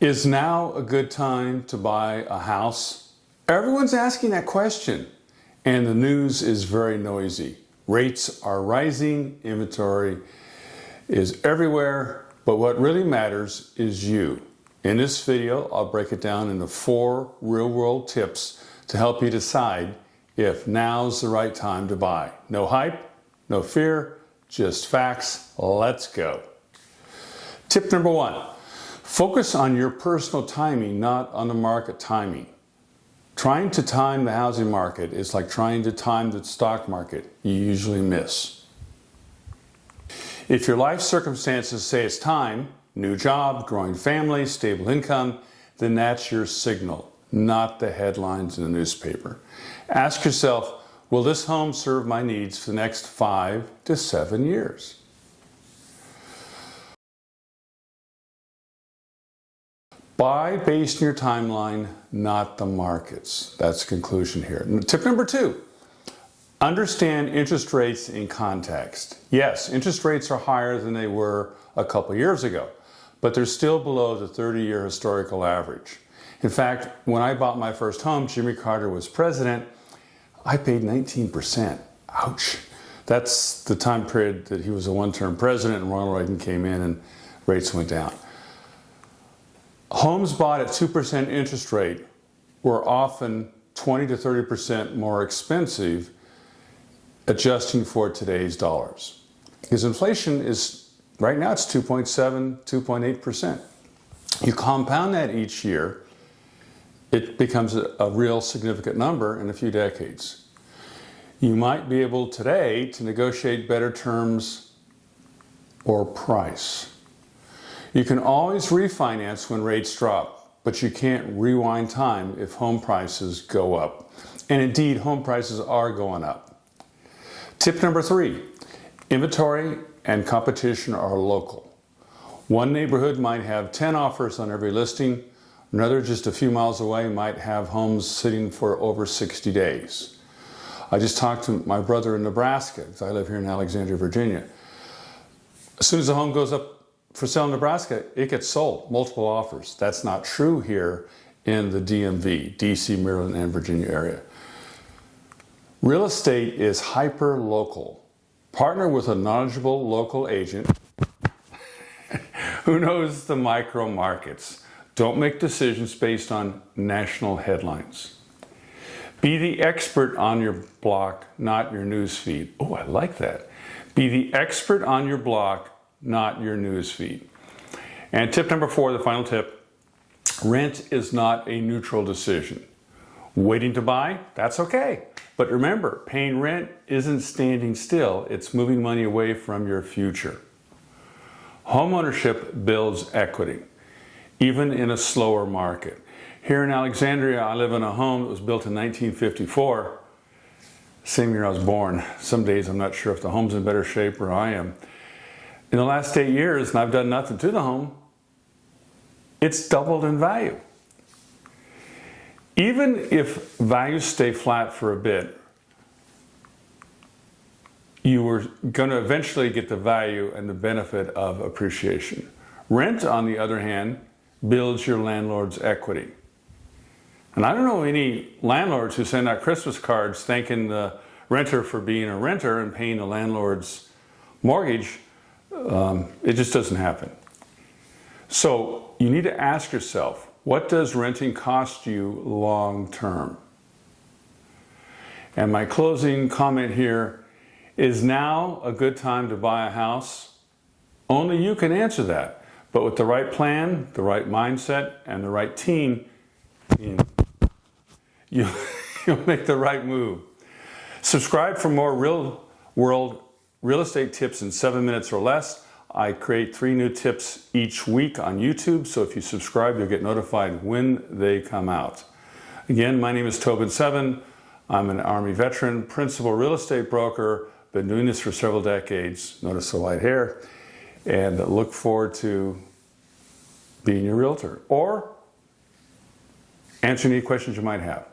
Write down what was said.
Is now a good time to buy a house? Everyone's asking that question, and the news is very noisy. Rates are rising, inventory is everywhere, but what really matters is you. In this video, I'll break it down into 4 real-world tips to help you decide if now's the right time to buy. No hype, no fear, just facts. Let's go. Tip number 1. Focus on your personal timing, not on the market timing. Trying to time the housing market is like trying to time the stock market. You usually miss. If your life circumstances say it's time, new job, growing family, stable income, then that's your signal, not the headlines in the newspaper. Ask yourself, will this home serve my needs for the next 5 to 7 years? Buy based on your timeline, not the markets. That's the conclusion here. Tip number 2, understand interest rates in context. Yes, interest rates are higher than they were a couple years ago, but they're still below the 30-year historical average. In fact, when I bought my first home, Jimmy Carter was president, I paid 19%. Ouch. That's the time period that he was a one-term president and Ronald Reagan came in and rates went down. Homes bought at 2% interest rate were often 20 to 30% more expensive, adjusting for today's dollars. Because inflation is, right now it's 2.7, 2.8%. You compound that each year, it becomes a real significant number in a few decades. You might be able today to negotiate better terms or price. You can always refinance when rates drop, but you can't rewind time if home prices go up. And indeed, home prices are going up. Tip number 3, inventory and competition are local. One neighborhood might have 10 offers on every listing. Another just a few miles away might have homes sitting for over 60 days. I just talked to my brother in Nebraska, because I live here in Alexandria, Virginia. As soon as the home goes up for sale in Nebraska, it gets sold, multiple offers. That's not true here in the DMV, DC, Maryland, and Virginia area. Real estate is hyper-local. Partner with a knowledgeable local agent who knows the micro markets. Don't make decisions based on national headlines. Be the expert on your block, not your news feed. Oh, I like that. Be the expert on your block, not your news feed. And tip number 4, the final tip, rent is not a neutral decision. Waiting to buy, that's okay. But remember, paying rent isn't standing still, it's moving money away from your future. Homeownership builds equity, even in a slower market. Here in Alexandria, I live in a home that was built in 1954, same year I was born. Some days I'm not sure if the home's in better shape or I am. In the last 8 years, and I've done nothing to the home, it's doubled in value. Even if values stay flat for a bit, you are going to eventually get the value and the benefit of appreciation. Rent, on the other hand, builds your landlord's equity. And I don't know any landlords who send out Christmas cards thanking the renter for being a renter and paying the landlord's mortgage. It just doesn't happen. So you need to ask yourself, what does renting cost you long term? And my closing comment here, is now a good time to buy a house? Only you can answer that. But with the right plan, the right mindset, and the right team, you'll make the right move. Subscribe for more real-world real estate tips in 7 minutes or less. I create 3 new tips each week on YouTube, so if you subscribe, you'll get notified when they come out. Again, my name is 𝐃𝐨𝐬. I'm an Army veteran, principal real estate broker, been doing this for several decades. Notice the white hair. And look forward to being your realtor or answering any questions you might have.